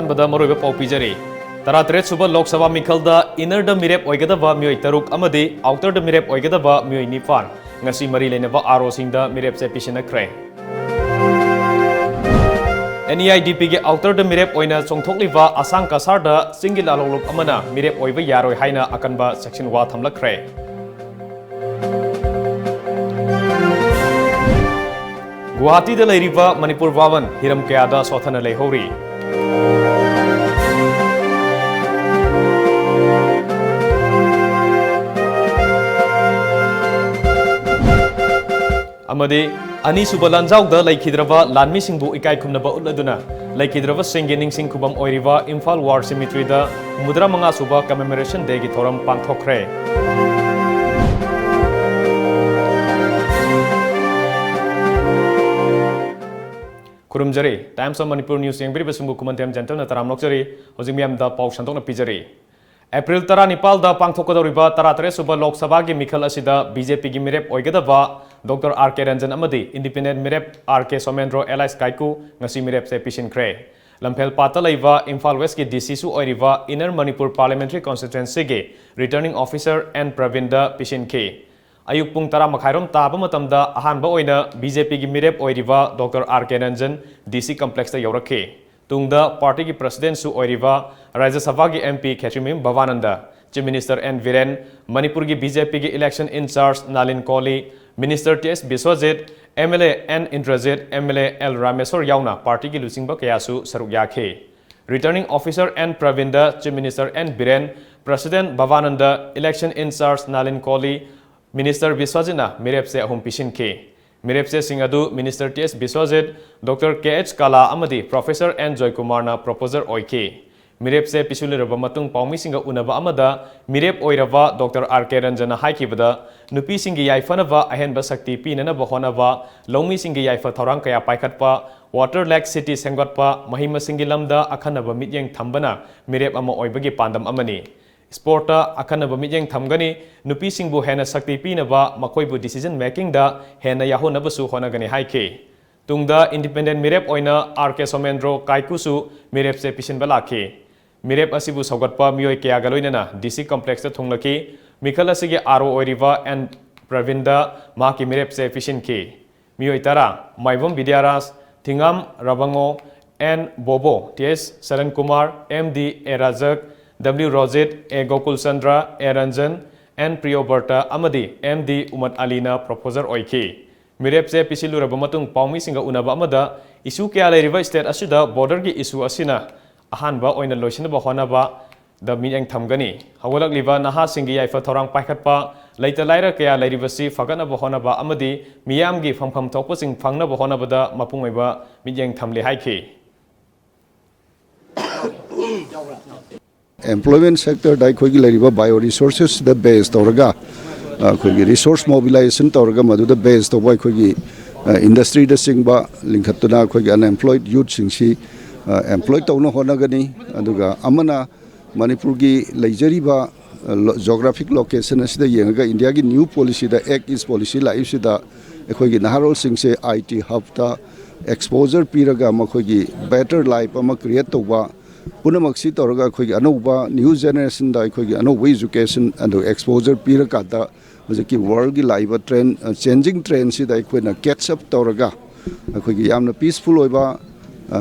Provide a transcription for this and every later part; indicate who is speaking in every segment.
Speaker 1: अहानबदा मरोइबा पाउ पिजरी तरातरेत सुबह लोक सभा मिखलदा इनर द मिरेप ओइगदबा मियोइ तरुक अमदी आउटर द मिरेप ओइगदबा मियोइ निपान ngasi mari leinaba aro singda mirep se pisinakre NEIDP ge outer the mirep oina chongthokliba asang kasar da singil alolop amana mirep oiba yaroi haina akanba section wa thamlakre Guwahati da leiriba Manipur Vavan hiram kayada sothana leihori amadi ani suba lanjawda laikhidraba lanmi singbu ikai khumnaba utladuna laikhidraba singening sing khubam oiriba Imphal War Cemetery da mudra manga suba commemoration day gi thoram pangthokre kurumjari Times of Manipur News yengbri besumbu kumantem jantam na taram lokjari hojimiam da paw santokna pijari April 19 da pangthokadoriba 33 suba Lok Sabha gi mikhal asida BJP gi mirep oigadaba Dr. R.K. Ranjan amadi Independent Mirep R.K. Somendro Elias Kaiku ngasi mirep se pisinkre Lamphel Pata laiba Imphal West ki DC su oiriba Inner Manipur Parliamentary Constituency ge Returning Officer N Pravinda pisinke Ayuk pung tara makhairom taba matamda ahanba oina BJP gi mirep oiriba Dr. R.K. Ranjan DC complex ta yorakhe Tungda party ki president su oiriba Rajya Sabha ki MP Khetrimim Bhavananda Chief Minister N Viren Manipur ki BJP ki election in charge Nalin Kohli Minister T.S. Biswajit MLA N Indrajit MLA L Rameswar yauna party ki lusingba kayasu saruk yakhe Returning Officer N Pravinda Chief Minister N Viren President Bhavananda election in charge Nalin Kohli Minister Biswajitna mirep se ahum pisinke mirep se singadu Minister T.S. Biswajit Dr. K.H. Kala amadi Professor N Joy Kumar na proposer oike mirep se pisuliraba matung paumi singa unaba amada mirep oiraba Dr. R.K. Ranjana haikibada nupi singi yaifanaba ahenba sakti pinana bahonaba lomi singi yaifa thorang kaya paikhatpa water lake city sengwatpa mahima singi lamda akhanaba mityeng thambana mirep ama oibagi pandam amani Sporta akhanaba mityeng thamgani nupi singbu hena sakti pinaba makoibu decision making da hena yahonabasu honagani haike tungda independent mirep oina R.K. Somendro Kaikusu mirep se pisinba lakhe Mirep asibu saugatpa mioi kaya galoinana DC complex ta thunglaki mikhal asigi aro oiriva and Pravinda maki mirep se fishinki mioi tara Maibom Vidyaras Thingam Rabango N Bobo T.S. Saran Kumar M.D. A. Rajak W. Rojit A. Gokul Chandra A. Ranjan N. Priyoberta Amadi M.D. Umad Alina proposer oiki mirep se pisilu rabamatung paumi singa unaba amada issue kaya leiriva state asida border gi issue asina ahanba oina loisinaba honaba da miyang thamgani hawalak liba naha singi yaifa thorang paikhatpa leita laira kaya leiribasi faganaba honaba amadi miyam gi fampham thokpa sing phangnaba honaba da mapungaiba miyang thamle haiki
Speaker 2: Employment sector dai khoi gi leiriba bioresources the base torga khoi gi resource mobilization torga madu the base to boy khoi gi industry da singba lingkhatuna khoi gi unemployed youth singsi employed tawna honagani aduga amana Manipur gi leijariba geographic location asida yenga India gi new policy da act is policy la isida ekhoi gi naharol singse IT hub ta exposure piraga makhoi gi better life ama create tawba punamaksi torga khoi gi anoba new generation da khoi gi anoba education and exposure piraga da ki world gi live trend changing trend sida khoi na catch up torga khoi gi yamna peaceful oiba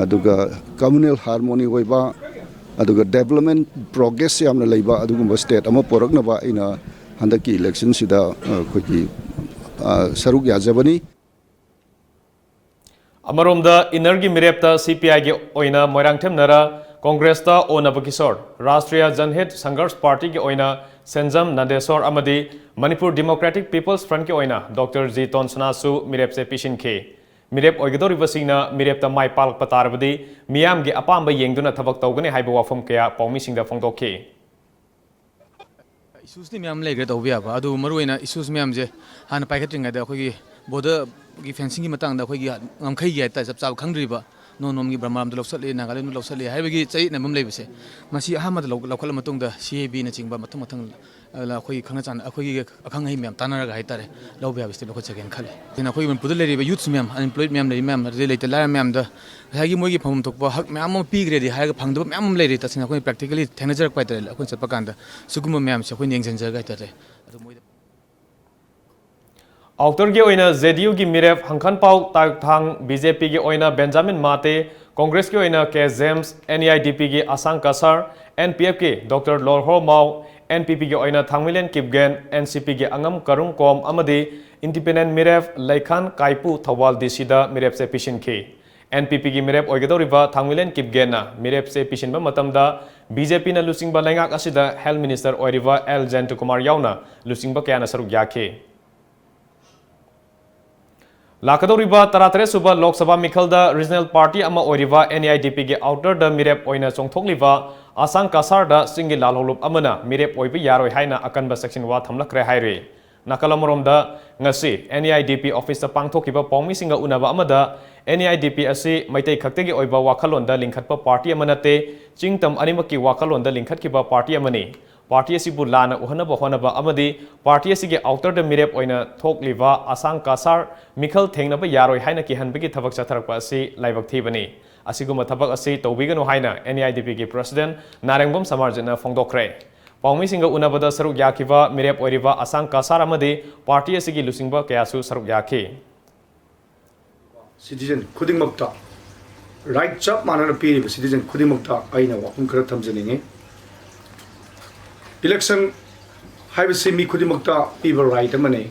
Speaker 2: aduga communal harmony oiba aduga development progress yamna leiba adugumba state ama poraknaba ina handaki election sida khoi saruk yajabani
Speaker 1: Amaromda inergi mirepta CPI ge oina moirangthem nara Congress ta onabakisor Rashtriya Janhit Sangharsh Party ge oina Senjam Nadesor amadi Manipur Democratic People's Front ge oina Dr. G. Tonsanasu mirep se pishinke mirep oigidoribasingna mirepta mai palak patarabadi miyam ge apamba yengduna thabak tawgani haiba wafam kaya paumishingda phongdokhe
Speaker 3: issues ni miyam legre tawbiya ba adu maruina issues miyam je han paikhatringa da khoi gi border gi fencing gi matang da khoi gi ngamkhai gi ta chap chap khangri ba नोनोम की ब्रह्मांड लौसले नागालैंड लौसले हाइबगी चै नमम लेबसे मसी Ahmad लौखल मतुंग the CAB न चिंगबा मथंग मथंग अखोई खंगा चान अखोई अखंग है ma'am तानरगा हाइतारे लौबे हाबस्ते लौख चगेन खले दिन अखोई मनपुद लेरिबा यूथ्स मैम अनएम्प्लॉयड मैम लेरि मैम रिलेटेड लायर मैम द हागी मोगी फम थोकबा हक मैम पीग्रेदि हाइगा फंगदब मैम लेरि तसिन अखोई प्रैक्टिकली थेनजरक पाइतारे अखोई चटपा कांद सुगुम मैम से अखोई नेंगजनजरगा हाइतारे अदु मोइ
Speaker 1: आउटर की ओइना जेडीयू की मिरेफ हंखन पाउ ताथांग बीजेपी की ओइना बेंजामिन माते कांग्रेस की ओइना के जेम्स एनईआईडीपी की आसांग कसर एनपीएफ की डॉक्टर लोरहो माउ एनपीपी की ओइना थांगमिलेन किपगेन एनसीपी की अंगम करुंग कोम अमदी इंडिपेंडेंट मिरेफ लैखान काइपु थवाल डीसीदा मिरेफ से पिशिनखी एनपीपी की मिरेफ ओइगदौरिबा थांगमिलेन किपगेन मिरेफ से पिशिनबा मतमदा बीजेपी न लुसिंगबा लैंगाक असिदा हेल्थ मिनिस्टर ओइरिबा एल जेंटु कुमार याउना लुसिंगबा कयाना सरुक याखी लाकदौरिबा 33 सुबह लोकसभा मिखलदा रीजनल पार्टी अमा ओरिबा एनईआईडीपी के आउटर द मिरेप ओइना चोंथोकलिबा आसांग कासारदा सिंगी लालहोलुप अमना मिरेप ओइबा यारोय हाइना अकनबा सेक्शन वा थमलक्रे हाइरे नाकलमरोमदा ngasi एनईआईडीपी ऑफिस ता पांगथोकिबा पौमी सिंगा उनाबा अमदा एनईआईडीपी असि मैतै खक्तेगी ओइबा वाखलोंदा लिंखतपा पार्टी अमनते चिंगतम अनिमकी वाखलोंदा लिंखतकिबा पार्टी अमनी पार्टी असिबु लाना उहनबा होनबा अमदी पार्टी असिगे आउटर द मिरेप ओइना थोकलिबा आसांग कासार मिखल थेंगनबा यारोय हाइना किहनबगी थबक चथरकपा असि लाइबक थीबनी असिगुमा थबक असि तौबिगनो हाइना एनईआईडीपी के प्रेसिडेंट नारेंगबम समाजना फोंदोखरे पौमी सिंगा उनबदा सरुक याखिबा मिरेप ओइरिबा आसांग कासार अमदी पार्टी असिगे लुसिंगबा कयासु सरुक याखि
Speaker 4: सिटीजन खुदिंगमक्ता राइट चप मानना पीरिबा सिटीजन खुदिंगमक्ता आइना वाकुम खरा थमजनिंगे इलेक्शन हाइबसे मी खुदिंगमक्ता पीबा राइट अमने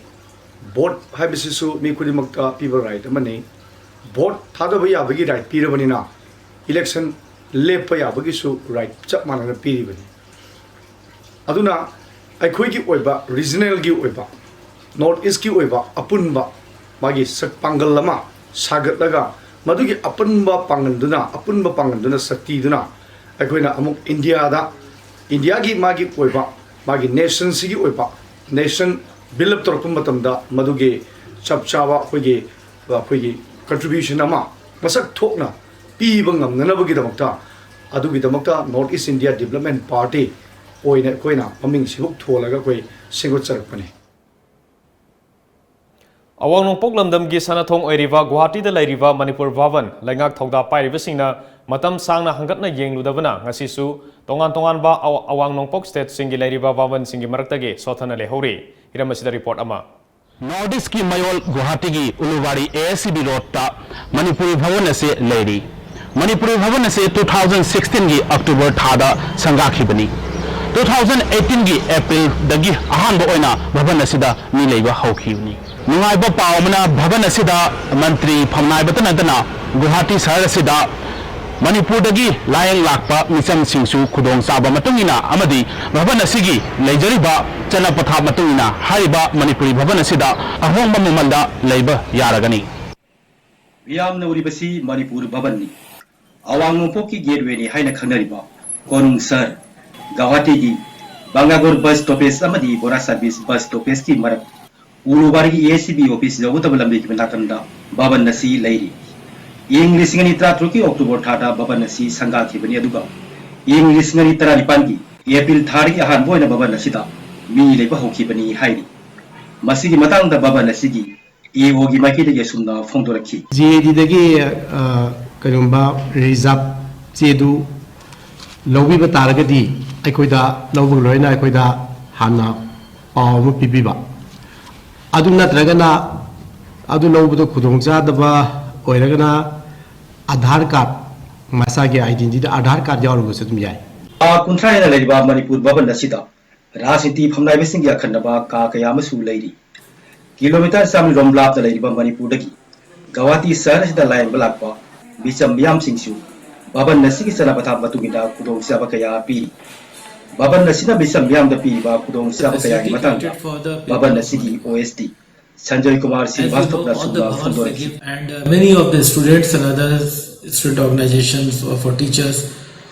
Speaker 4: वोट हाइबसेसु मी खुदिंगमक्ता पीबा राइट अमने वोट थादबा याबगी राइट पीरबनिना इलेक्शन लेपा याबगिसु राइट चप मानना पीरिबनि अदुना अखोइगी ओइबा रीजनल गी ओइबा नॉर्थ ईस्ट की ओइबा अपुनबा मागी सक पांगल लमा सागतलगा मदुगी अपुनबा पांगंदुना शक्तिदुना अखोइना अमुक इंडिया की मागी ओइबा मागी नेशन सिगी ओइबा नेशन बिल्डअप तोरप मतमदा मदुगे चपचावा अखोइगी कंट्रीब्यूशन अमा मसक थोकना पीबा ngamnanabagidamukta adugidamukta North East India Development Party ओइना कोइना ममिंग सिबुक थोलगा कोइ सिंगुत चरपने
Speaker 1: अवांग नोंपोक लमदम की सनाथोंग ओइरिबा गुवाहाटी द लैरिबा मणिपुर भवन लैंगाक थौदा पाइरिबसिंगना मतम सांगना हंगतना येंगलुदबना ngasisu tongan tongan ba awang nongpok state singi लैरिबा भवन सिंगी मरक्तगे सोथना लेहौरी इरमसिदा रिपोर्ट अमा
Speaker 5: नॉर्थ ईस्ट की मयोल गुवाहाटी की उलुवाड़ी एएससीबी रोड ता मणिपुरी भवन से लेरी मणिपुरी भवन से 2016 की अक्टूबर थादा संगाखिबनी 2018 की अप्रैल दगी अहानबो ओइना भवन असिदा मी लेबा हौखिबनी नुंगाइबा पावमना भवन असिदा मंत्री फमनाइबतनदना गुवाहाटी शहर असिदा मणिपुर दगी लायंग लाकपा मिचम सिंगसु खुदोंग चाबा मतुंगिना अमदी भवन असिगी लेजरिबा चना पथा मतुंगिना हारिबा मणिपुरी भवन असिदा अहोंबा ममलदा लेबा यारगनी
Speaker 6: यामना उरिबसी मणिपुर भवननी अवांग नोंपोकी गेटवे नि हाइना खंगरिबा कोनुंग सर गुवाहाटी की बांगागोर बस स्टॉपेज अमदी बोरा सर्विस बस स्टॉपेज की मरक उलुबारी एसीबी ऑफिस जगुतब लंबी की नाकंदा भवन नसी लैरी इंग लिसिंगनी 13 की अक्टूबर थादा भवन नसी संगाखिबनी अदुगा इंग लिसिंगनी 19 की एप्रिल थारी अहान बोइना भवन नसीदा मी लेबा होखिबनी हाइरी मसीगी मतांगदा भवन नसीगी एओ की माइकेदगे सुमना फोंदोरखी
Speaker 7: जेडी दगी करुंबा रिजर्व चेदु लौबीबा तारगदी अखोइदा लौबग लोइना अखोइदा हाना पाव म पिबिबा अदु नत्रगना अदु लौबदो खुदोंचादबा ओइरगना आधार कार्ड मसा के आइडेंटिटी आधार कार्ड यावरबसु तुम याय
Speaker 6: कुंथ्रायना लेरिबा मणिपुर भवन नसीदा राजनीति फमनाइबसिंग याखन्नबा का कयामसु लैरी किलोमीटर सामि रोमलाप लेरिबा मणिपुर दगी गुवाहाटी शहर सिदा लाइन बलाकपा बिचम मियाम सिंगसु भवन नसीगी सनापथा मतुगिदा खुदों चाबा कया पी भवन नसीना बिचम मियाम द पीबा खुदों चाबा कया की मतंग भवन नसीगी OSD Sanjay Kumar Srivastava
Speaker 8: and many of the students and other student organizations or for teachers,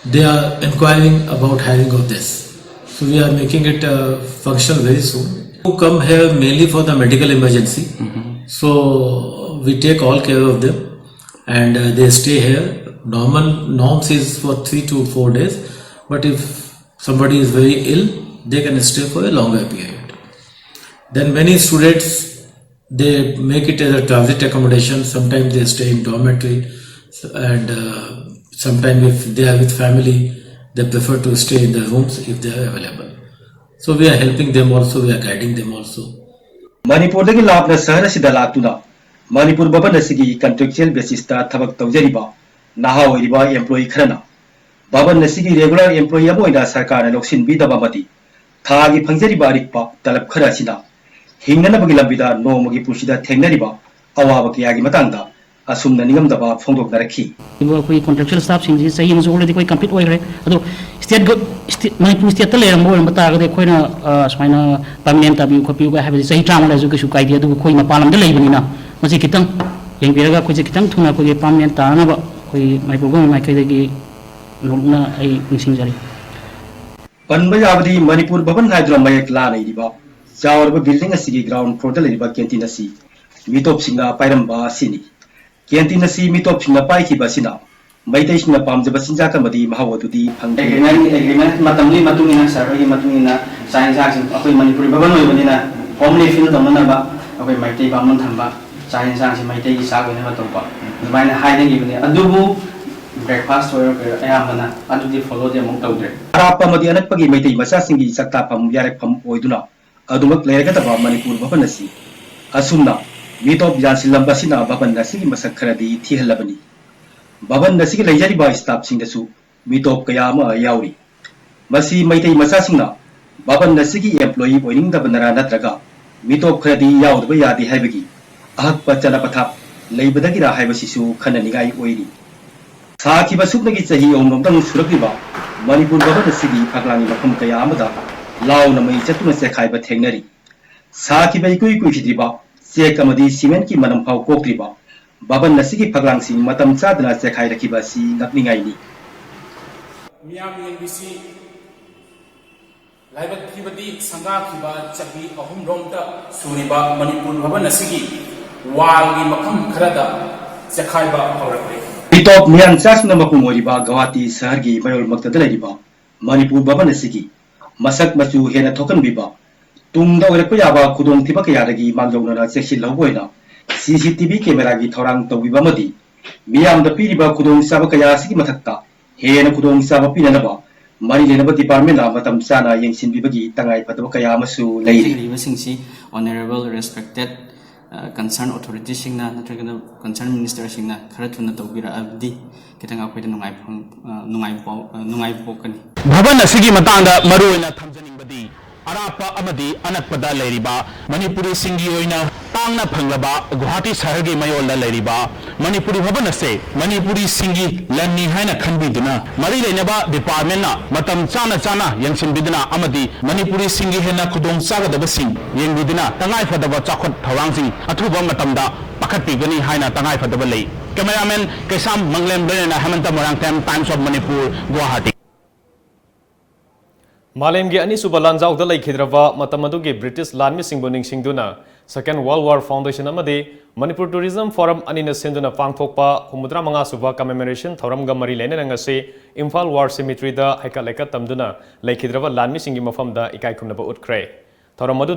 Speaker 8: they are inquiring about hiring of this, so we are making it functional very soon. Who come here mainly for the medical emergency, so we take all care of them and they stay here norms is for 3 to 4 days, but if somebody is very ill, they can stay for a longer period. Then many students, they make it as a transit accommodation. Sometimes they stay in dormitory, and sometimes if they are with family, they prefer to stay in the rooms if they are available. So we are helping them also, we are guiding them also.
Speaker 6: Manipur dagi lapna sahara sida laktuna Manipur baban asigi contractual basis ta thabak tawjariba naha oiriba employee kharana baban asigi regular employee amoina sarkar na loksin bidaba mati thagi phangjariba arikpa talab khara sina hingnana bagi lambida no magi pusida thengnariba awaba kiyagi matangda asumna nigamdaba phongdok narakhi
Speaker 9: koi contractual staff sing ji sahi muzo already koi complete oire ado state go Manipur state le ram bol mata ga koi na smaina permanent tabi ko piu ga have sahi tram la ju ke su kai dia du koi ma palam de lai bani na masi kitang yang biraga koi kitang thuna koi permanent ta na ba koi Manipur go mai kai gi na ai missing jari
Speaker 6: panba yabdi Manipur baban haidra mayek la nei diba jawar building asigi ground floor de leiba canteen asi mitop singa pairamba sini canteen asi mitop singa pai ki basina maitai singa pamjaba sinja kamadi mahawatudi phangde
Speaker 10: agreement matamli matungina sarvey matungina science action akoi Manipuri baban oi banina homely field domana ba akoi maitai bamun thamba science action maitai gi sa gona matopa maina haide gi bani adubu breakfast or ayamana adudi follow them among tawdre
Speaker 6: arapa madi anak pagi maitai masa singi sakta pam yarak pam oiduna adumak lerega taba Manipur baban asi asumna mitop jansilam basina baban nasigi masak kharadi thihalabani baban nasigi leijari ba staff sing dasu mitop kayama yauri masi maitai masa singna baban nasigi employee oining da banara natraga mitop kharadi yaudba yadi haibagi ahak pachana pathap leibadagi ra haibasisu khanani gai oiri साखिबा सुबनगी चाही ओमदम सुरकिबा Manipur baban asigi phaglangi makham kaya amada law na mai chatuna sekhaiba thengnari साखिबा ikui kui hidriba se kamadi cement ki manam phau kokriba baban nasigi phaglang sing matam chadna sekhai rakhiba si ngakningai ni
Speaker 11: miyam NBC laibat khibadi sanga khiba chabi ahum romda suriba Manipur baban asigi walgi makham kharada sekhaiba horakre
Speaker 6: Mitop mian chasna mapumoriba Gawati sahargi mayol magtadalaiba Manipur baban asigi masak machu hena thokan biba tungda oirakpa yaba khudong thiba kayadagi mangjona cheksil lawboina CCTV camera gi thorang tawbiba madi miyam da piriba khudong saba kaya sigi mathakta hena khudong saba pinanaba mari lenaba department na matam sana yengsin bibagi tangai pataba kaya masu leiri
Speaker 10: singsi honorable respected concerned authorities singna natragana concerned minister singna khara thuna tawbira abdi kitanga khoida nungai pokani
Speaker 5: Bhaban asigi matangda maruina thamjaningbadi arapa amadi anakpada leiriba Manipuri singi oina tangna phanglaba Guwahati sahargi mayolda leiriba Manipuri bhaban ase Manipuri singi lanni haina khanbiduna mari leinaba department na matam chana yangsinbiduna amadi Manipuri singi hena khudong chagadaba sing yengbiduna tangai fadaba chakhot thawangsi athuba matamda pakhatpigani haina tangai fadaba lei cameraman Kaisam Manglem Lena Hamanta Morangtem Times of Manipur Guwahati
Speaker 1: Malemgi ani suba lanjau da laikhidraba matamadugi British lanmi singbo ningsingduna Second World War Foundation amadi Manipur Tourism Forum anina senduna pangthokpa humudra manga suba commemoration thoramga mari lena ngase Imphal War Cemetery da haika tamduna laikhidraba lanmi singi mafamda ikai khumnaba utkre thoramadu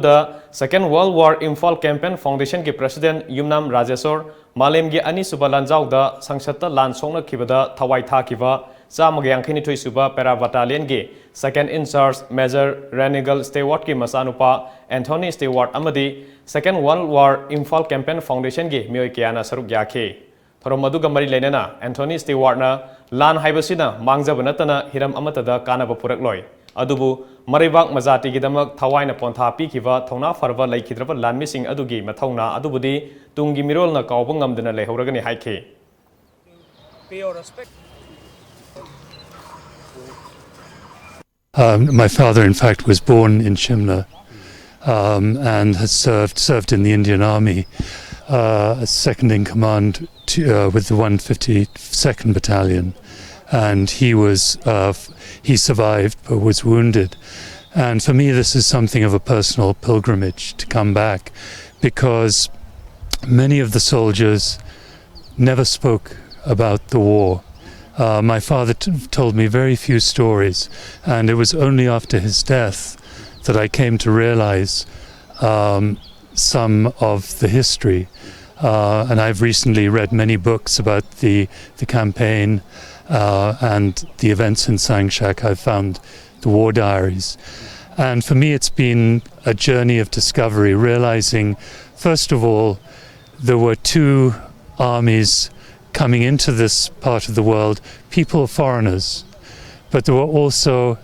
Speaker 1: Second World War Imphal Campaign Foundation ki President Yumnam Rajeshwar Malemgi ani suba lanjau da sangsatta lan songna khibada thawai thakiba Samagi Yankini Tui Suba Para Battalion Gi Second in Charge Major Renegal Stewart Ki Masanupa Anthony Stewart Amadi Second World War Imphal Campaign Foundation Gi Miyoi Kiana Saruk Yake Thoromadu Gamari Lenena Anthony Stewart na Lan Haibasina Mangjabanatana Hiram Amatada Kana Bapurak Loy Adubu Maribak Mazati Gidamak Tawaina Ponta Pikiva Tona Farva Laikidrava Lan Missing Adugi Matona Adubudi Tungi Mirol na Kaubungam Dana Lehoragani Haike
Speaker 11: pay your respect.
Speaker 12: My father, in fact, was born in Shimla and has served in the Indian Army, as second in command with the 152nd Battalion, and he survived but was wounded. And for me, this is something of a personal pilgrimage to come back, because many of the soldiers never spoke about the war. My father told me very few stories, and it was only after his death that I came to realize some of the history. And I've recently read many books about the campaign and the events in Sangshak. I've found the war diaries. And for me, it's been a journey of discovery, realizing, first of all, there were two armies coming into this part of the world, people, foreigners, but there were also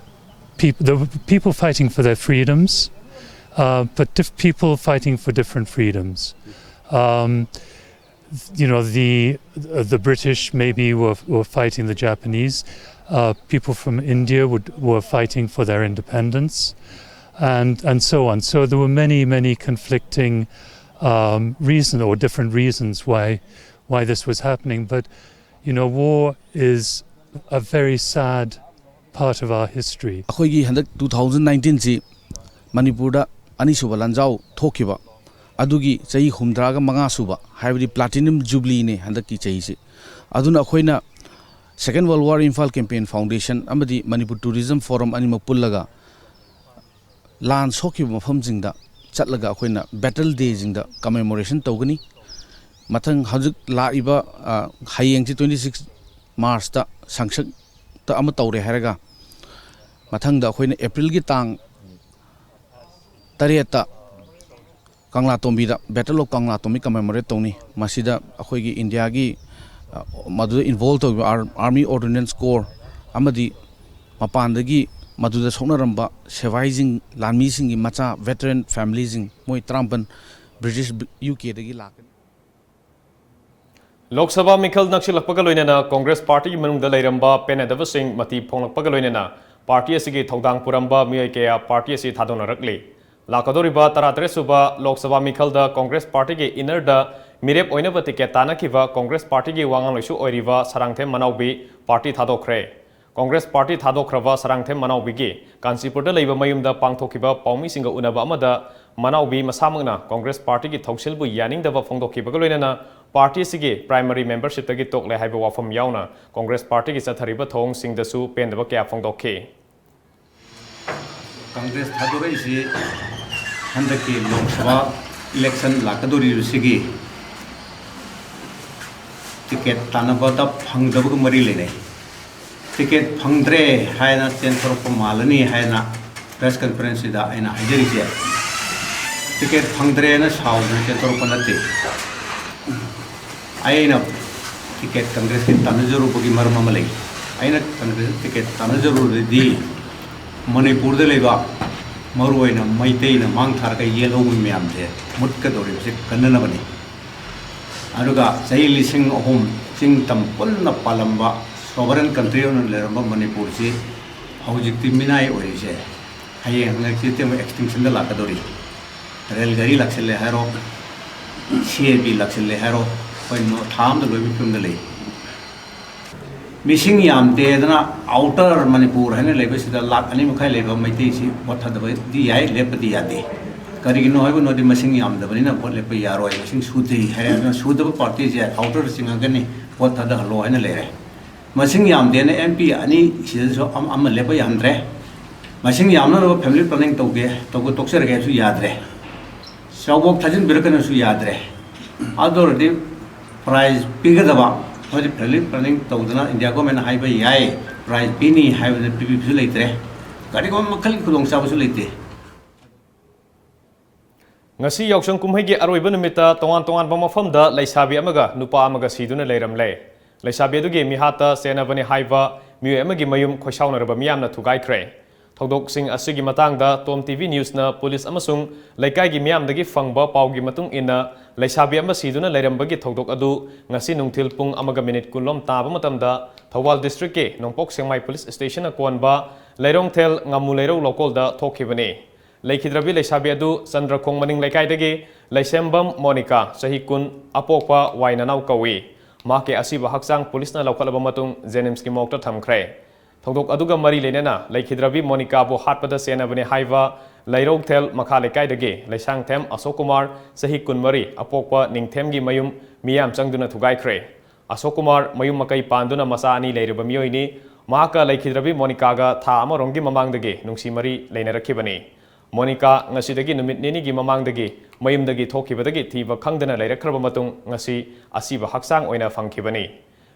Speaker 12: people fighting for their freedoms, but people fighting for different freedoms. You know, the British maybe were fighting the Japanese. People from India were fighting for their independence, and so on. So there were many conflicting reasons or different reasons why this was happening. But you know, war is a very sad part of our history.
Speaker 13: 2019 si Manipur Anisuba Lanzao Tokiba Adugi Chai Humdraga Mangasuba have the Platinum Jubilee ne Handaki Chaisi Aduna Koina Second World War Infal Campaign Foundation Amadi Manipur Tourism Forum Anima Pullaga Lan Soki Mafamzinda Chatlaga Koina Battle Days in the commemoration Togani Matang Hajuk La Iba Hayang 26 Mars ta Sanction ta Amatore Heraga Matang da Koina April Gitang Tarieta Kangla Tombi da Battle of Kangla Tomi commemorate Tony Masida Akoigi India gi Madu involved Army Ordnance Corps Amadi Mapandagi Madu the Sonaramba surviving land missing in Macha veteran families in Moi Trumpan British UK dagi lakan
Speaker 1: Lok Sabha Mikhal Nakshilakpaga loinena Congress Party manungda leiramba penadaba sing mati phonglakpaga loinena party asigi thodang puramba miai kaya party asi thadonarakli Lakadoriba Taratare Suba Lok Sabha Mikhalda Congress Party ge inner da Mirep oinaba ticket tanakiva Congress Party ge wangang loisu oiriva sarangthem manaubi party thadokre Congress Party thadokrava sarangthem manaubi ge Kansipurda leiba mayumda pangthokiba paumi singa unaba amada manaubi masamangna Congress Party ge thoksilbu yaningdaba phongdokiba loinena party sige primary membership tagi tokle haiba wafam yauna Congress Party ge chathariba thong singdasu pendaba kya phongdokhe
Speaker 14: Congress thadore isi handaki Lok Sabha election lakadori rusigi ticket tanabata phangdabu mari lene ticket phangdre haina central ko malani haina press conference da aina hajari je ticket phangdre na saud na central ko nate aina ticket Congress ki tanajuru bugi marma malai aina Congress ticket tanajuru di Manipur de leba maruina maitei na mang thar ka yelo mi am the mutka dori se kanna bani aruga sai lising home sing tam pulna palamba sovereign country on leramba Manipur si hojik ti minai ori se haye ngak si te extinction da lakadori rail gari laksele haro CAB laksele haro koi no tham da lobi pum da le Missing yam dedana outer Manipur hene lebe sida lak ani mukhai lebe maitei si botha da di ai lebe di ade kari no hoibo no di missing yam da bani na bot lebe yaro ai missing sudhi hai na sudha party je outer singa gani botha da lo hene le missing yam de ne MP ani sida so am lebe yam dre missing yam no family planning toge togo tokser ge su yad re sawok thajin birkan su yad re ador di prize piga da ba What the planning Todana India government high by Yai, prize penny, high with the people later. Karikom Makal Kulong Sabasulite.
Speaker 1: Ngasi Yokshan Kumhegi Arwibunimita, Tongan Bamafamda, Laisabi Amaga, Nupa Amaga Siduna Leram Lay. Laisabi Dugi, Mihata, Senavani Haiva, Mu Emagi Mayum, Koshauna Bamiamna to Gai Cray. Togdok sing Asigi Matanga, Tom TV News na Police Amasung, Laikai Miam the Gif Fangba, Paugi Matung Inna, Laisabi Amasiduna Lerambagi Togdok Adu, Ngasi Nung Tilpung Amaga Minute Kulom Tabamatamda, Tawal District, Nongpok Singmai Police Station Akwanba, Lerong Tel Ngamulero Local da Tokibane. Laikidrabi Laisabi Adu, Sandra Kong Maning Laikai Dagi, Laisembam Monica, Sahikun, Apopa, Wainanau Kawi, Maki Asiba Haksang, Police na Lokalabamatung, Zenimski Mokta Tamkre. Togdok aduga mari lenena Laikidrabi Monica bo hatpada sena bane haiva Lairog tel makha lekai dage Laisang them Asok Kumar Sahi Kunmari Apokpa Ningthem gi mayum miyam changduna thugai khre Ashok Kumar mayum makai panduna masa ani leiraba miyoini mahaka laikhidrabi Monica ga tha amarongi mamangdagi nungsi mari leinarakibani. Monica ngasidagi numit nini gi mamangdagi mayumdagi thokibadagi thiba khangdana leirakraba matung ngasi asiba haksang oina fangkibani.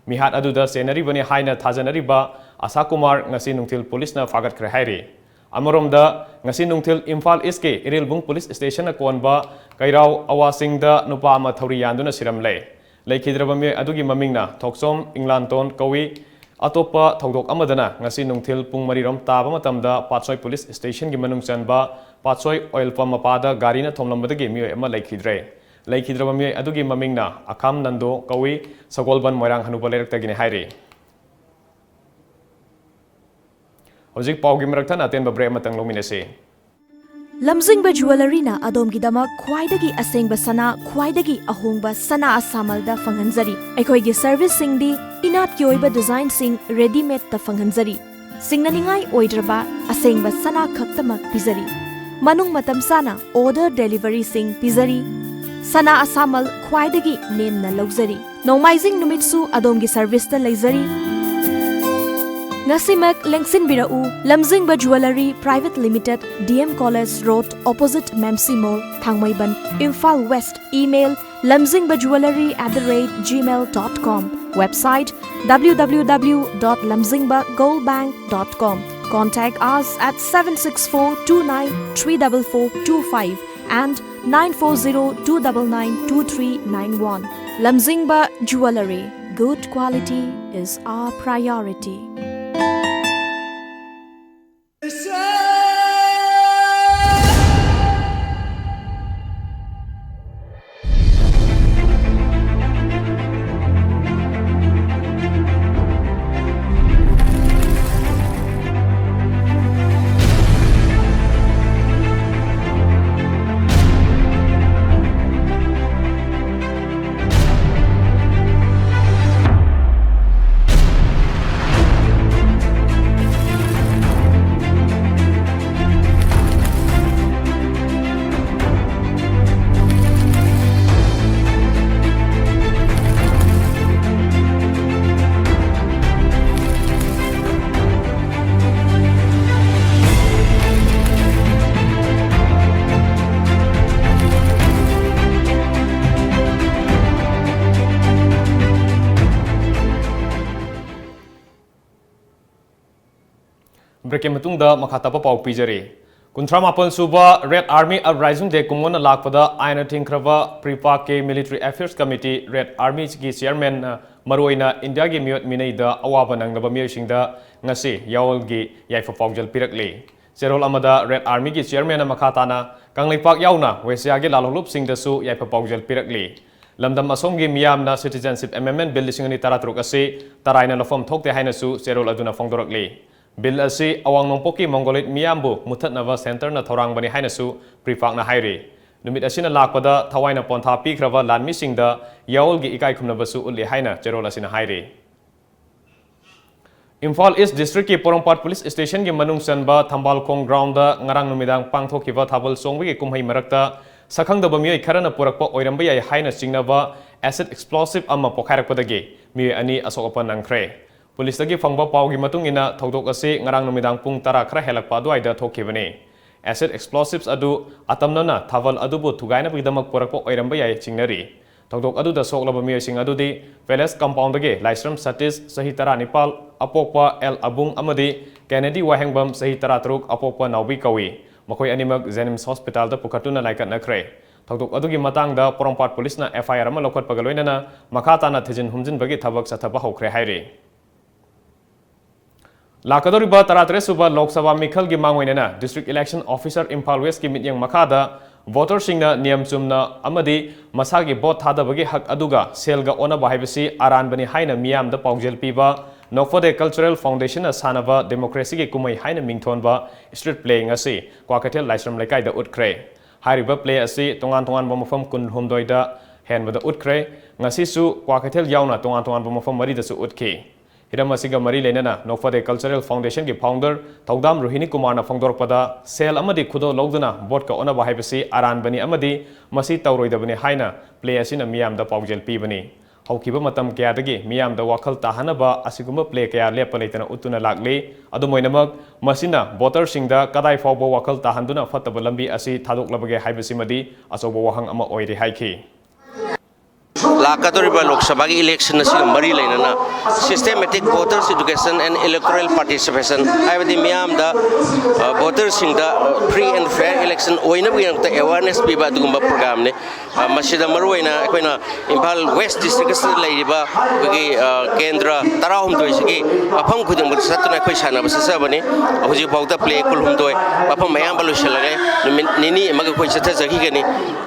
Speaker 1: Mihat aduda senaribani haina thajanariba Ashok Kumar ngasi nungtil police na fagat khre hairi. Amoromda ngasi nungtil Imphal East ke Irilbung police station na konba kairau awasingda nupa ama thauri yanduna siramle. Laikhidraba mi adugi mamingna Thoksom Inglanton kawi atopa thodok amadana ngasi nungthil pung marirom taba matamda Patsoi police station gi manung chanba Patsoi oil pump mapada gari na thomlambadagi mi ama laikhidre. Laikhidraba mi adugi mamingna Akham Nando kawi Sagolban Moirang Hanupa leiraktagini hairi. Hojik paugi marakthana atenba break matang lominase.
Speaker 15: Lamjingba jewelry na adom-gidamak khwaidagi asengba sana khwaidagi ahongba sana asamalda fanghanjari. Aikhoigi service singdi inat ki oiba design sing ready made ta fanghanjari. Singnaningai oidraba asengba sana khaktamak pizari. Manung matam sana order delivery sing pizari. Sana asamal khwaidagi nemna lawjari. Nomaizing numitsu adomgi service ta leizari. Ngasimak lengsin birau Lamjingba Jewelry Private Limited, DM College Road, opposite Memsi Mall, Thangmaiban, Imphal West. Email lamjingbaJewelry@gmail.com. Website www.lamjingbagoldbank.com. Contact us at 764293445 and 94029923991. Lamjingba Jewelry. Good quality is our priority.
Speaker 1: Break matungda makhatapa pau pijari. Kunthra mapon suba Red Army Uprising Day kumona lakpada aina thingkraba Pripake Military Affairs Committee Red Army ki chairman maroina India gi miot minaida awaba nanglaba miosingda ngasi yaol gi yaifa paujal pirakli. Serol amada Red Army ki chairman makhatana kangleipak yauna Wesia gi lalolup singdasu yaifa paujal pirakli. Lamdam asom gi miyamna citizenship amendment bill 2013 ase taraina lofom thokte hainasu serol aduna fongdorakli. Bill asi awang nongpoki Mongolit miyambu muthatnava center na thorang bani hainasu prifak na hairi. Numit asina lakpada thawaina pontha pikrava lanmi singda yaol gi ikai khumnabasu ulli haina cherol asina hairi. Imphal East District ki Porompat Police Station ki manung sanba Thambalkhong ground da ngarang numidang pangthokiba thabal songwi ki kumhai marakta sakhangdaba miyai kharana purakpa oiramba yai haina singnaba acid explosive amma pokharakpadagi miyai ani asokapan nangkhre. Police tagi fangba paugi matung ina thodok ase ngarang numidang pung tara khara helakpa duaida thokibani. Acid explosives adu atamnana thaval adubu thugaina bidamak porakpa oiramba yai chingnari. Thodok adu da soklaba miyai sing adu di Palace compound dagi Laisram Satis Sahitara Nipal apokpa El Abung amadi Kennedy Wahengbam Sahitara Truk apokpa Naubi kawi. Makoi animak Jenims Hospital da pukatuna laikat nakre. Thodok adugi matang da Porompat Police na FIR ama lokhat pagaloina makhatana thijin humjin bagi thabak sathaba hokre hairi. Lakadoriba Taratare Suba Lok Sabha Mikhal gi mangoinena District Election Officer Imphal West ki mityang makada voter singna niyam chumna amadi masagi bot thadabagi hak aduga selga ona bahaibasi aran bani haina miyam da paujel piba Nokfode Cultural Foundation sanava democracy ki kumai haina mingthonba street playing asi Kwakatel Laisram Laikai da utkre hariba play asi tongan bomofam kun humdoida henbada utkre ngasi su Kwakatel yauna tongan bomofam mari da su utki Hiramasiga Mari Lenana, Nokfade Cultural Foundation ki founder, Togdam Rohini Kumar na founder pada, Sel Amadi Kudo Logdana, Bodka Ona Bahibasi, Aran Bani Amadi, Masi Tauroida Bani Haina, Play Asina Miam da Paujel Pibani. haukiba matam kayadagi miyamda wakhal tahanaba asigumba play kaya lepa leitana utuna lakli adumoinamak masina voter singda kadai fawba wakhal tahanduna fataba lambi asi thadoklabage haibasimadi achoba wahang ama oire haiki
Speaker 16: लाकादोरिबा Lok Sabha की election असिगा मरी लेना systematic voters education and electoral participation हाइबदी मियाम दा voters सिंगदा free and fair election ओइनबगिनता awareness पीबा दुगुंबा प्रोग्राम ने मसिदा मरुइना अखोइना इम्फाल वेस्ट डिस्ट्रिक्ट से लेरिबा बगी केंद्र 13 सिगी अफम खुदिंग सतुना अखोइ सानाबा ससबने हुजि फाउता प्ले कुलहुमदोय अफम मयाम बलुशलगे निनी मग खोइ सथा जगिगनी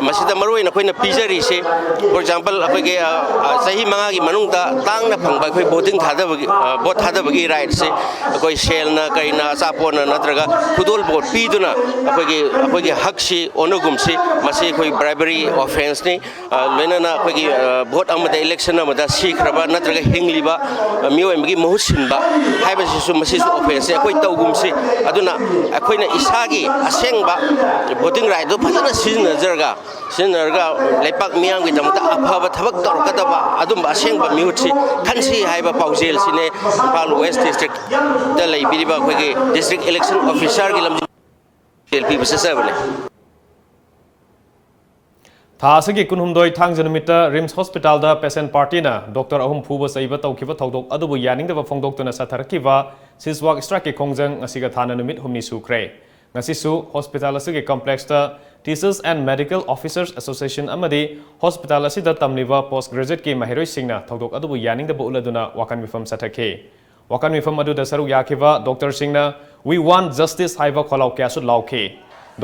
Speaker 16: मसिदा मरुइना खोइना पिजरी से फॉर एग्जांपल अखोइगे सही मंगा की मनुंगता तांगना फंगबा अखोइ वोटिंग थादबगी वोट थादबगी राइट से अखोइ सेलना करिना अचापोना नत्रगा खुदोल वोट पीदुना अखोइगे हक से ओनगुमसे मसे अखोइ ब्राइबरी ऑफेंस ने लोइना अखोइगे वोट अमदा इलेक्शन अमदा सीखरबा नत्रगा हिंगलिबा मियोइमगी महु सिनबा हाइबसिसु मसिसु ऑफेंस अखोइ तौगुमसे अदुना अखोइना इसागी असेंगबा वोटिंग राइट दो फजना सिजनजरगा लेपाक मियांगी दमता अफबा थबक तौरकदबा अदुम असेंगबा मिहुटसी खनसी हाइबा पाउजेल सिने इम्फाल वेस्ट डिस्ट्रिक्ट दा लेबिरिबा अखोइगे डिस्ट्रिक्ट इलेक्शन ऑफिसर की लमजी एलपी बससबने
Speaker 1: थासगी कुनहुमदोय थांजनमिता रिम्स हॉस्पिटल दा पेशेंट पार्टी ना डॉक्टर अहुम फुबा सैबा तौखिबा थौदोक अदुबु यानिंगदबा फोंदोक्तुना साथरकिबा सिसवाक स्ट्राइक के खोंजंग असिगा थाना नुमित हुमनि सुख्रे ngasisu hospital asigi complex ta teachers and medical officers association amadi hospital asida tamliba postgraduate ki mahiroi singna thodok adubu yaning da uladuna wakan mifam sathake wakan mifam adu da saru yakhiba doctor singna we want justice haiba kholau kyasu lauke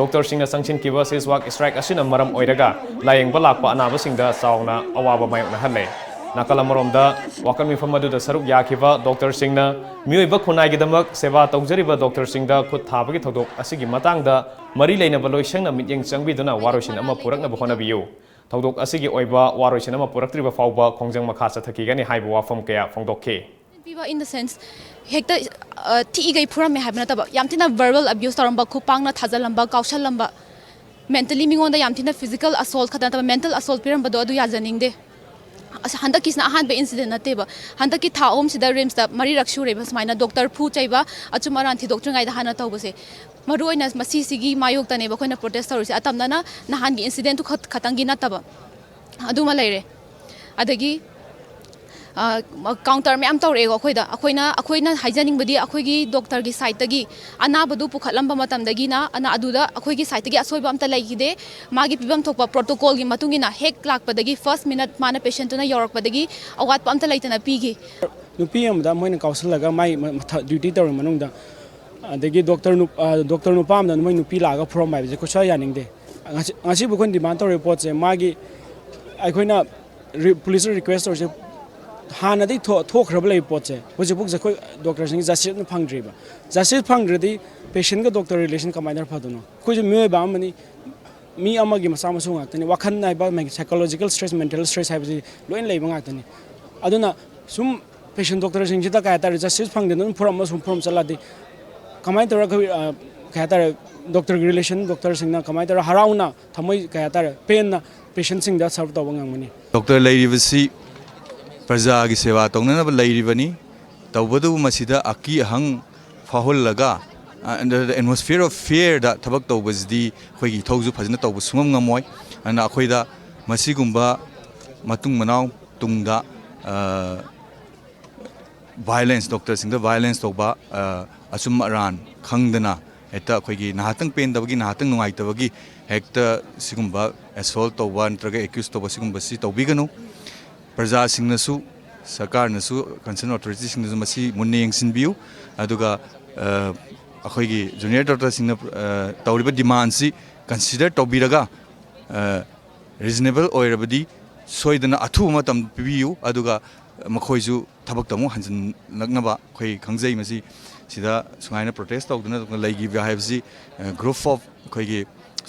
Speaker 1: doctor singna sangchin kiba siswak strike asina maram oiraga layeng balakpa anaba singda sauna awaba mayokna halle Nakalamaromda wakan mifam adu da saruk yakhiba doctor singna miyoiba khunai gidamak seva tawjariba doctor singda khut thabagi thodok asigi matangda mari leinaba loisangna mityeng changbiduna waroisin ama purakna bahona biyu thodok asigi oiba waroisin ama puraktriba fawba khongjang makha sathakigani haiba wafam kaya phongdokhe
Speaker 17: in the sense hekta ti gai phuram me haibna taba yamtina verbal abuse taramba khupangna thajalamba kaushalamba mentally mingonda yamtina physical assault khadana taba mental assault piramba do adu yajaningde handa kisna ahan be incident nateba handa ki tha om sida rims da mari rakshu re bas maina doctor phu chaiba achumaran thi doctor ngai da hana tawbase maruina masi sigi mayok tane ba khoina protest tawrisi atamna na nahan gi incident tu khatangi nataba aduma leire adagi counter me am tawre go khoida akoina haijaning badi akoigi doctor gi side tagi anabadu pukhatlamba matam dagi na ana aduda akoigi side tagi asoiba amta laigide magi pibam thokpa protocol gi matungina hek lakpadagi first minute mana patient na yorakpadagi awat amta laitana pigi
Speaker 18: nupi amda moina kausalaga mai duty tawre manungda adagi doctor nu pam da moi nupi laga from mai je ko sa yaningde ngasi bukon demand tawre report je magi akoina police request or Hana di talk rabla ipoche was a book the doctor sing justice pangdriba justice pangdri patient doctor relation commander paduno kuj me ba mani mi amagi masama sunga tani wakhan nai ba psychological stress mental stress habi loin leiba nga tani aduna sum patient doctor sing jita ka ta justice pangde non from sum from chaladi commander ka ta doctor relation doctor sing na commander harauna thamoi ka ta pain na patient sing da serve to ngangmani
Speaker 19: doctor leivasi प्रजा की सेवा तौनब लेरिबनी तौबदु मसिदा अकी हंग फाहुलगा under the atmosphere of fear दा थबक तौबजदी खोगी थौजु फजना तौब सुंगम ngमोय अन अखोइदा मसिगुंबा मतुंग मनाव तुंगदा वायलेंस डॉक्टर सिंग द वायलेंस तौबा असुम अरान खंगदना हेता खोगी नाहतंग पेन दबगी नाहतंग नुंगाइतबगी हेक्ता सिगुंबा असॉल्ट तौबा नत्रगा एक्यूज तौबा सिगुंबा सि तौबिगनु प्रजा सिंगनसु सरकार नसु कंसर्न अथॉरिटी सिंगनसु मसी मुन्ने यंगसिनबियु अदुगा अखोइगी जूनियर डॉक्टर सिंगना तौरिबा डिमांड सि कंसीडर तौबिरगा रीजनेबल ओइरबदी सोइदना अथु मतम पिबियु अदुगा मखोइजु थबक तमु हंजन नगनबा खोइ खंगजै मसी सिदा सुंगाइना प्रोटेस्ट तौदना लैगी हाइबसी ग्रुप ऑफ खोइगी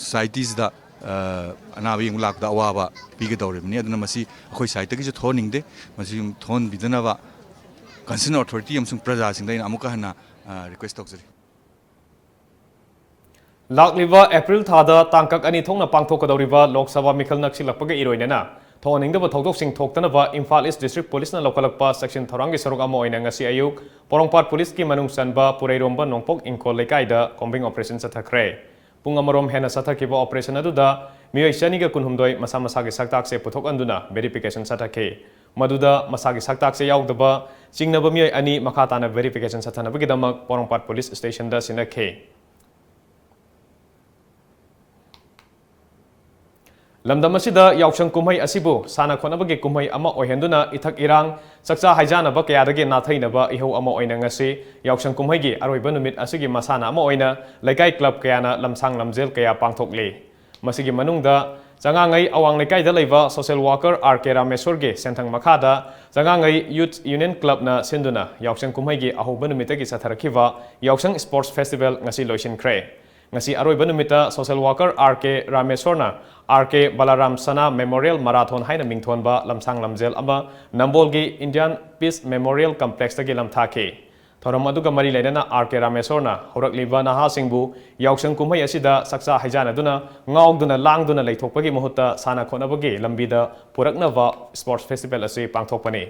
Speaker 19: सोसाइटीज दा अनाबी लाकदा अवाबा पीगदौरिबनी अदुना मसी अखोइ साइटगी जो थोनिंगदे मसी थोन बिदनबा कंसर्न अथॉरिटी अमसुंग प्रजा सिंगदैना अमुका हना रिक्वेस्ट तौजरी
Speaker 1: लाकलिबा अप्रैल थादा तांकक अनि थोंना पांगथोकदौरिबा लोकसभा मिखल नक्सिलकपगे इरोइनेना थोनिंगदब थौदोकसिंग थोक्तनबा इम्फाल ईस्ट डिस्ट्रिक्ट पुलिस लौखलक्पा सेक्शन थौरांगी सरुक अमा ओइना ngasi ayuk पोरोंगपाट पुलिस की मनुंग चनबा पुरैरोंबा नोंपोक इंखोल लेकाइदा कॉम्बिंग ऑपरेशन चथखरे पुंग अमरोम हेना सथखिबा ऑपरेशन अदुदा मियोय चनिगा कुनहुमदोय मसा मसागी सक्ताक से पुथोक अंदुना वेरिफिकेशन चथखे मदुदा मसागी सक्ताक से याउदबा चिंगनबा मियोय अनि मखा ताना वेरिफिकेशन चथनबगिदमक पोरोंगपाट पुलिस स्टेशन दा सिनखे लमदम असिदा याउसंग कुमहै असिबु साना खोनबगे कुमहै अमा ओहेंदुना इथक इरांग सक्चा हाइजानबा कयादगे नाथैनबा इहौ अमा ओइना ngasi याउसंग कुमहैगी अरोइबा नुमित असिगी मसाना अमा ओइना लेकाई क्लब कयाना लमसांग लमजेल कया पांगथोकले मसिगी मनुंगदा जंगांगै अवांग लेकाइदा लेबा सोशल वर्कर आर.के. रामेश्वरगे सेंथंग मखादा जंगांगै यूथ यूनियन क्लबना सिंदुना याउसंग कुमहैगी अहोबा नुमितगी सथरखिबा याउसंग स्पोर्ट्स फेस्टिवल ngasi लोइसिनख्रे ngasi अरोइबा नुमिता सोशल वर्कर आर.के. रामेश्वरना R K. Balaram Sana memorial marathon हाइना मिंगथोनबा लमसांग लमजेल अमा नंबोलगी इंडियन पीस मेमोरियल कॉम्प्लेक्स तगी लमथाके थोरम अदुगा मरी लेना आर.के. रामेश्वरना हौरकलिबा नहासिंगबु याउसंग कुमहै असिदा सक्चा हाइजानदुना ngaugduna langduna leithokpagi muhutta sana khonabagi lambida puraknava sports festival ase pangthokpani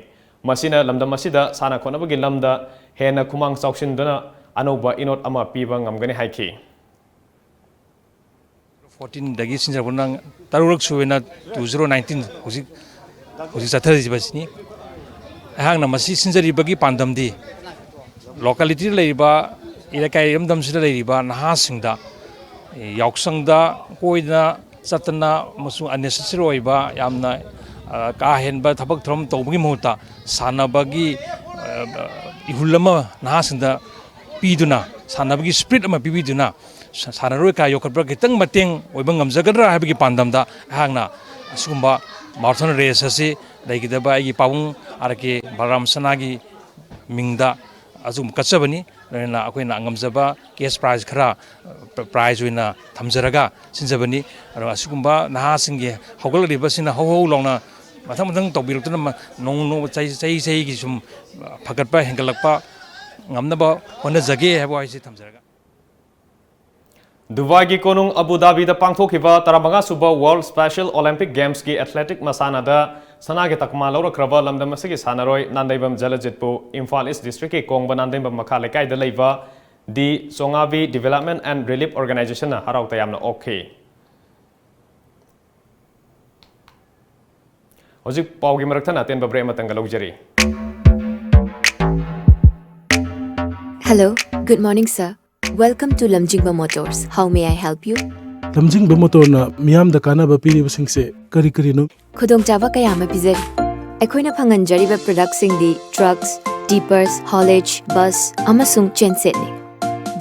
Speaker 1: masina lamdam asida sana khonabagi lamda hena khumang chauksinduna anoba inot ama piba ngamgani haiki
Speaker 20: 14 dagi sinjabunang tarurak suwena 2019 huji sathari jibasini hangna masi sinjari bagi pandamdi locality leiba ilakai ramdam sida leiba naha singda yausangda koina satana masu unnecessary oiba yamna ka henba thabak throm tawbagi muhuta sanabagi ihulama naha singda piduna sanabagi spirit ama bibiduna सानरोय का योखब्रा खितंग मतेंग ओइबंग गमजगद्रा हाबगी पांदमदा हांगना असुगुंबा marathon race असे लेगिदबा आगी पावुंग R K Balram सनागी मिंगदा अजुम कचबनी लेना अखोइना गमजबा case prize खरा prize ओइना थमजरगा सिनजबनी अरो असुगुंबा नहासिंगे हौगलरिबसिना हौहौ लौना मथंग मथंग तौबिरतुना नोंग no चै की सुम फगतपा हेंगलकपा ngamnaba hona jage hebo aise thamjaraga
Speaker 1: Dubai की कोनुंग अबू धाबी दा पांगथोखिबा 15 सुबा वर्ल्ड स्पेशल ओलंपिक गेम्स की एथलेटिक मसानादा सनागे तकमा लौरख्रबा लमदम असगी सानरोय नांदैबम जलजितपु इम्फाल ईस्ट डिस्ट्रिक्ट की कोंगबा नांदैबम मखा लेकाइदा लेबा दी सोंगावी डेवलपमेंट एंड रिलीफ ऑर्गेनाइजेशन हराउता यामना ओखे होजिक पावगी मरकथना तेनबा ब्रेम मतंगा लौजरी
Speaker 15: Hello, good morning sir. Welcome to Lamjingba Motors. How may I help you?
Speaker 21: Lamjingba Motor na miyam da kana ba piri basing se kari no
Speaker 15: Khudong chaba kaya ma pizari. Aikoina phanganjari ba product sing di trucks, tippers, haulage, bus, amasung chainset ni.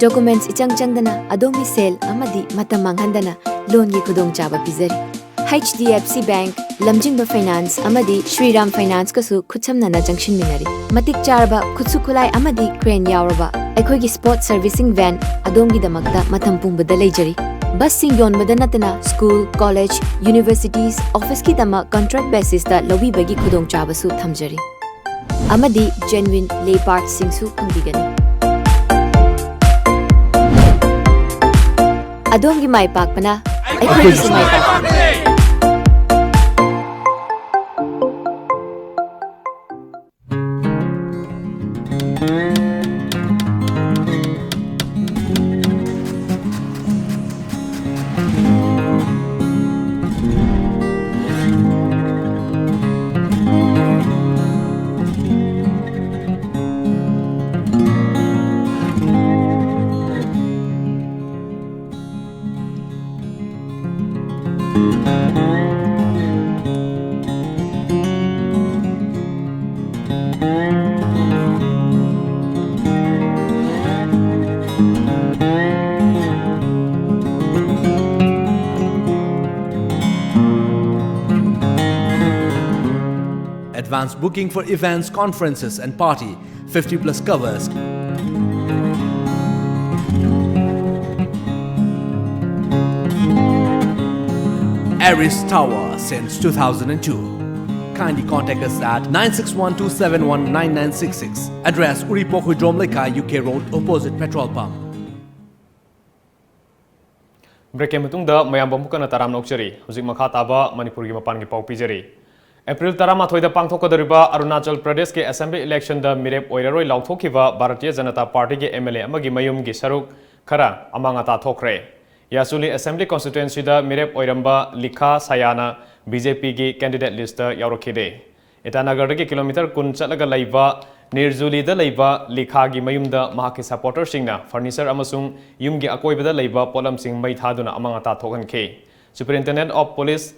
Speaker 15: Documents ichang changdana adomi sale amadi matam manghandana loan gi khudong chaba pizari. HDFC Bank, Lamjingba Finance amadi Shriram Finance kasu khutsamna na junction minari. Matik charba khutsu khulai amadi crane yauraba. Aikoigi sport servicing van adongi damakta matham pungbada leijari. Bus sing yonbada natana school, college, universities, office ki dama contract basis da lobi bagi khudong chaba su thamjari. Amadi genuine lay parts sing su phangbigani. Adongi mai pakpana aikoigi su mai pakpana.
Speaker 22: Advanced booking for events, conferences and party, 50 plus covers. Aris Tower since 2002. Kindly contact us at 9612719966. Address Uripokudrom Leka, UK Road, opposite petrol pump.
Speaker 1: Break के मतुंगदा मयाम बमुकना ताराम नोक्चरी हुजिक मखा ताबा मणिपुर की मपान की पाउ पिजरी April 13 pangthokadariba Arunachal Pradesh ke Assembly election da mirep oiraroi lauthokhiba Bharatiya Janata Party ke MLA amagi mayum gi saruk khara amangata thokre. Yasuli Assembly constituency da mirep oiramba Likha Sayana BJP gi candidate list da yaurokide. Itanagar da kilometer kun chalaga laiba Nirzuli da laiba Likha gi mayum da mahaki supporter singna furniture amasung yum gi akoiba da laiba polam sing mai thaduna amangata thokanke. Superintendent of Police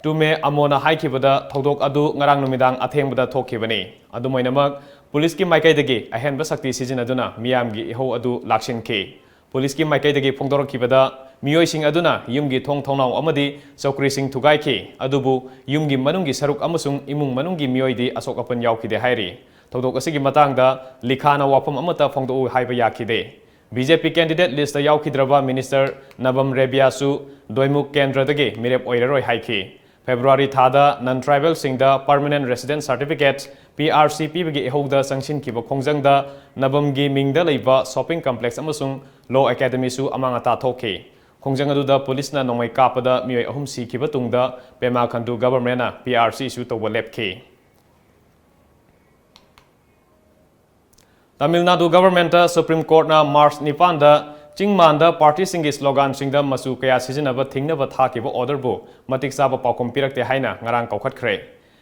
Speaker 1: Tume Amona Haikibada, Todok Adu, Narang Numidang, Athembada Tokibani. Adumoinamak, Police ki Maikaidagi, a hen basakti season aduna, Miamgi, Ho Adu, Lakshin K. Police ki Maikaidagi, Pongdor Kibada, Mioising Aduna, Yumgi Tong Tonau Amadi, Sokrising Tugai K. Adubu, Yumgi Manungi Saruk Amusung, Imung Manungi Mioidi, Asokapan Yauki de Hairi. Todok Asigi Matanga, Likana Wapam Amata Pongdo Haibayaki de. BJP candidate list Yauki Drava Minister Nabam Rebiasu, Doimuk Kendra Dagi, Mirep Oiroi Haiki. February Thada non-tribal singda permanent resident certificates PRCP bagi ihogda sangshin kiba khongjangda nabamgi mingda leiba shopping complex amasung law academy su amangata thoke khongjang aduda police na nomai kapada mioi ahum si kiba tungda pema khandu government na PRC su to lepke. Tamil Nadu government Supreme Court na March 9 da Chingmanda party singi slogan singda masu kaya sizinaba thingnaba thakiba order bu matik saba paukom pirakte haina ngarang kaukhat khre.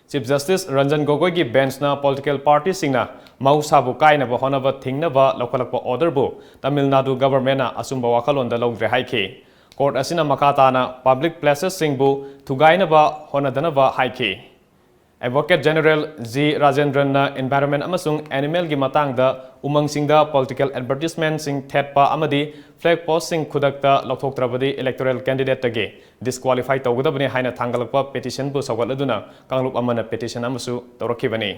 Speaker 1: Chief Justice Ranjan Gogoi gi bench na political party singna mausabu kainaba honaba thingnaba laukalakpa order bu Tamil Nadu government na asumba wakhalonda logre haike. Court asina makata na public places singbu thugainaba honadanaba haike. Advocate General G. Rajendran na environment amasung animal gi matangda umang singda political advertisement sing thetpa amadi flag post sing khudakta lauthoktrabadi electoral candidate tage disqualify tawgadabani haina thangalakpa petition bu sawgaladuna kanglup amana petition amasu tawrakhibani.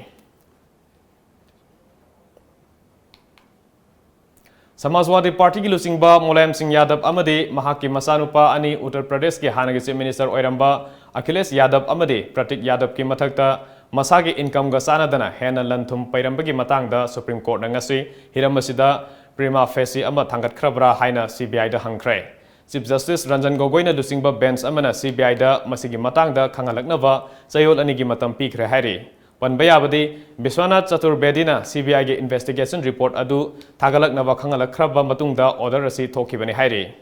Speaker 1: Samajwadi Party ki lusingba Mulayam Singh Yadav amadi mahaki masanupa ani Uttar Pradesh ki hanagi chief minister oiramba Akhilesh Yadav amadi Pratik Yadav ki mathakta masagi income ga sanadana hena lanthum pairambagi matangda Supreme Court na ngasi hiramasida prima facie ama thangat khrabra haina CBI da hangkhre. Chief Justice Ranjan Gogoi na lusingba bench amana CBI da masigi matangda khangalaknaba chayol ani gi matam pikre hairi. Panbayabadi Biswanath Chaturbedina CBI ge investigation report adu thagalak naba khangalak khraba matungda order asi thokibani hairi.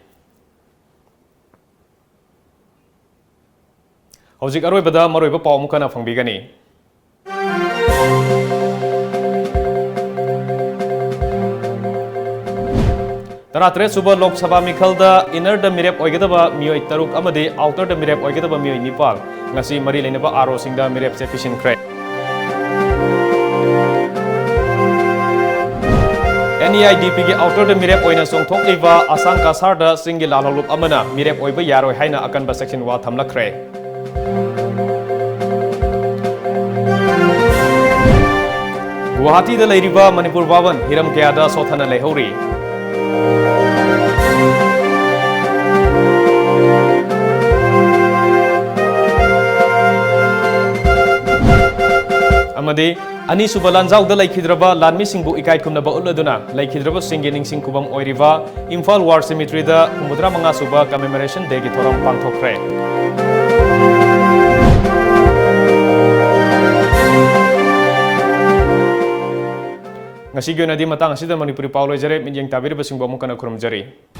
Speaker 1: Hojik aroibada maroiba pawmukana fangbigani. Taratre suba Lok Sabha Mikhalda inner the mirep oigadaba mioi taruk amadi outer the mirep oigadaba mioi nipal ngasi mari lainaba aro singda mirep se fishin kre. NEIDP ki outer the mirep oina songthok liba asang kasarda singi lalolup amana mirep oiba yaroi haina akanba section wa thamlakre. Guwahati da leiriba Manipur Bhavan hiram kayada sothana lehori. Amadi ani subalan zawda laikhidraba lanmi singbu ikai kumnaba uladuna laikhidraba singi ningsing kubam oiriba Imphal War Cemetery da kumudra manga suba commemoration day gi thoram pangthokre. Ngasi gyona di matang asida Manipuri Paulo jare minjeng tabir basingbo mukana kurumjari.